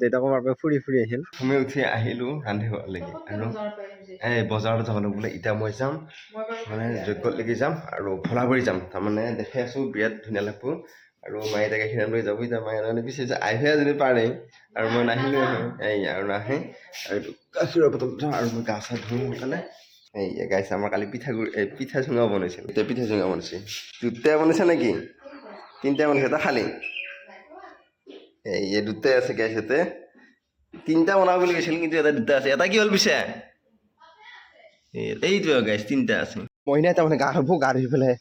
দেউতাকৰ বাবে ফুৰি ফুৰি আহিল আমি উঠি আহিলোঁ ৰান্ধিবলৈকে আৰু এই বজাৰত যাব বোলে এতিয়া মই যাম মানে যজ্ঞলৈকে যাম আৰু ভোলাবাৰী যাম তাৰমানে দেখাই আছোঁ বিৰাট ধুনীয়া লাগব আৰু মায়ে তাকে সিদিনা লৈ যাব এতিয়া মায়ে তাৰমানে পিছে আহিহে যদি পাৰে আৰু মই নাহিলোঁ এই আৰু নাহে আৰু গাখীৰৰ বটল আৰু মই গা চা ধুই সোনকালে এই গাইছে আমাৰ কালি পিঠা চুঙাও বনাইছিল এতিয়া পিঠা চুঙা বনাইছে দুটাই বনাইছে নেকি তিনিটা বনাইছে এটা খালি এই দুটাই আছে গাইছ ইয়াতে তিনিটা বনাব বুলি কৈছিল কিন্তু এটা দুটা আছে এটা কি হ'ল পিছে এইটো গাইছ তিনিটা আছে মইনা তাৰমানে গা ধুব গা ধুই পেলাই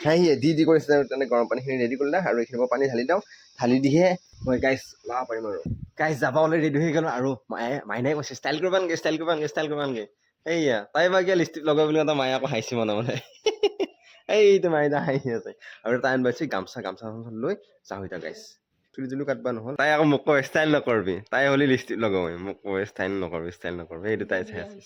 সেয়ে দি কৰিছে তেনে গৰম পানীখিনি ৰেডি কৰিলে আৰু এইখিনি মই পানী ঢালি দিওঁ ঢালি দিহে মই গাইছ লাভ পাৰিম আৰু গাইছ যাব অলপ ৰেডি হৈ গ'লো আৰু মাইনাই কৈছে ষ্টাইল কৰিব আনগে এইয়া তাই বা কিয় লিপষ্টিক লগাই বুলি এটা মায়ে আকৌ হাঁহিছে মনে মনে এইটো মাইনা হাঁহি আছে আৰু তাই আনবাইছে গামছা লৈ যাওঁ এতিয়া গাইছ চুলি তুলি কাটবা নহ'ল তাই আকৌ মোক কয় ষ্টাইল নকৰবি তাই হ'লে লিপষ্টিক লগাবই মোক কয় ষ্টাইল নকৰবি সেইটো তাই চাই আছে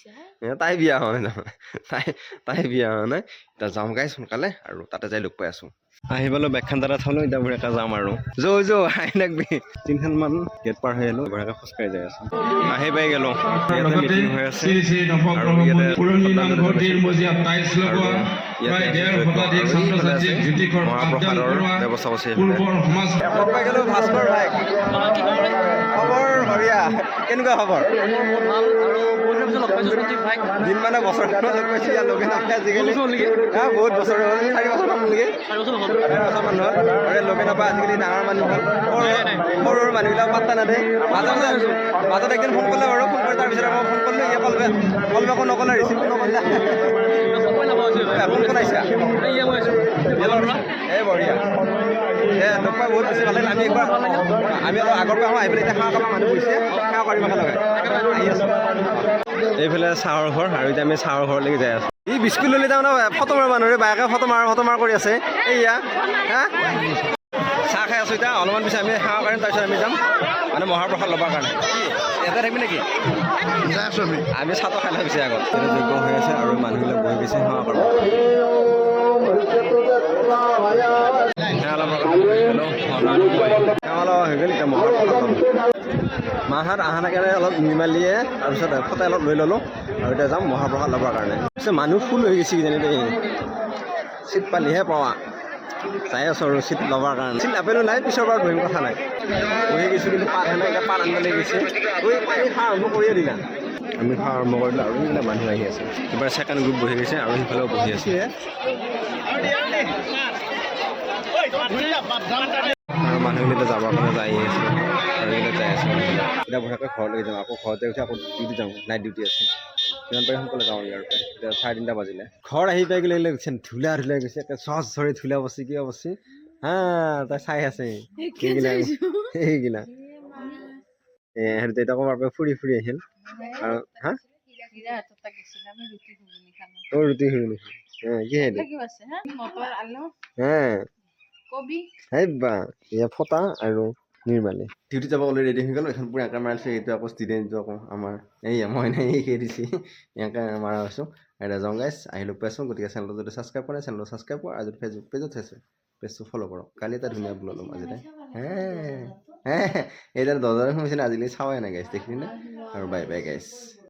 তাই বিয়া হোৱা নাই তাই বিয়া হোৱা নাই এতিয়া যাম গাইছ সোনকালে আৰু তাতে যাই লগ পাই আছোঁ আহি পালোঁ বেগখন তাতে থ'লোঁ এতিয়া বঢ়িয়াকৈ যাম আৰু যৌ আহি নাকবি 3খনমান গেট পাৰ হৈ আহিলোঁ বঢ়িয়াকৈ খোজকাঢ়ি যাই আছোঁ আহি পাই গ'লোঁ ইয়াতে মিটিং হৈ আছে আৰু মহাপ্ৰসাদৰ ব্যৱস্থা কৰিছে লগ পাই গ'লোঁ ভাস্কৰ ভাই খবৰ বঢ়িয়া কেনেকুৱা খবৰ দিন মানে বছৰ লগ পাইছোঁ ইয়াৰ লগে নাপায় আজিকালি বহুত বছৰ হ'ল 4 বছৰমান হ'লগৈ 4 বছৰমান হ'ল আৰু লগে নাপায় আজিকালি ডাঙৰ মানুহ হ'ল সৰু মানুহবিলাক পাত্তা নাদে মাজত একদিন ফোন কৰিলে বাৰু ফোন কৰি তাৰপিছত মই ফোন কৰিলোঁ ইয়ে কল বেকো নক'লে ৰিচিভ নকৰিলে কোন আহিছা এই বঢ়িয়া লগ পাই বহুত বেছি ভাল লাগিল আমি অলপ আগৰ পৰা আহি পেলাই এতিয়া খাওঁ কাৰোবাৰ মানুহ গৈছে খাওঁ কৰিব লগে আহি আছোঁ এইফালে চাহৰ ঘৰ আৰু এতিয়া আমি চাহৰ ঘৰলৈকে যাই আছোঁ ই বিস্কুট ল'লে তাৰমানে ফটো মাৰা মানুহৰে বাইকে ফটো মাৰ কৰি আছে এইয়া হা চাহ খাই আছোঁ এতিয়া অলপমান পিছত আমি খাওঁ কাৰণে তাৰপিছত আমি যাম মানে মহাপ্ৰসাদ ল'বৰ কাৰণে ইয়াতে থাকিবি নেকি যাই আছোঁ আমি চাহটো খাই লৈ পিছে আগত যজ্ঞ হৈ আছে আৰু মানুহবিলাক বহি গৈছে সেৱা কৰিব মাহঁত অহা নাকাৰণে অলপ নিমালিয়ে তাৰপিছত ফটো অলপ লৈ ল'লোঁ আৰু এতিয়া যাম মহাপ্ৰসাদ ল'বৰ কাৰণে পিছত মানুহ ফুল হৈ গৈছে কিজানি দেই চিট পালিহে পোৱা যাই আছোঁ আৰু চিট ল'বৰ কাৰণে চিট নাপালোঁ নাই পিছৰ বাৰ বহিম কথা নাই বহি গৈছোঁ কিন্তু পাত হেনে এতিয়া পাত আনিবলৈ গৈছে খোৱা আৰম্ভ কৰিয়ে দিলা আমি খোৱা আৰম্ভ কৰিলোঁ আৰু এইবিলাক মানুহ আহি আছে এবাৰ ছেকেণ্ড গ্ৰুপ বহি গৈছে আৰু সিফালেও বহি আছে আৰু মানুহবিলাক যাবৰ কাৰণে যাই আছে আৰু এইবিলাক যাই আছে এতিয়া বঢ়িয়াকৈ ঘৰলৈকে যাওঁ আকৌ ঘৰতে উঠি আকৌ ডিউটি যাওঁ নাইট ডিউটি আছে যিমান পাৰি সোনকালে যাওঁ ইয়াৰ পৰা এতিয়া 3:30 বাজিলে ঘৰ আহি পাই গ'লে ধূলা গৈছে একে চচ ধৰি ধূলা বস্তি কিয় বস্তি হা তাই চাই আছে সেইগিলা দেউতাকৰ বাবে ফুৰি আহিল আৰু হা ৰুটি ঘুগুনি ফটা আৰু নিৰ্মালী ডিউটি যাব অলৰেডি ৰেডি হৈ গ'ল এখন পুৰা একা মাৰিছে এইটো আকৌ ষ্টুডেণ্টটো আকৌ আমাৰ এইয়া মই নাই সেই দিছে ইয়াকে মাৰা হৈছোঁ এতিয়া যাওঁ গাইছ আহি লগ পাইছোঁ গতিকে চেনেলটো যদি ছাবস্ক্ৰাইব কৰে চেনেলটো ছাবস্ক্ৰাইব কৰক আৰু যদি ফেচবুক পেজত আছে পেজটো ফ'ল' কৰক কালি এটা ধুনীয়া ব্লগ ল'ম আজিলৈ এইডাল দৰ্জাৰে সোমাইছিলে আজিকালি চাৱাই নাই গাইছ দেখিলি নে আৰু বাই গাইছ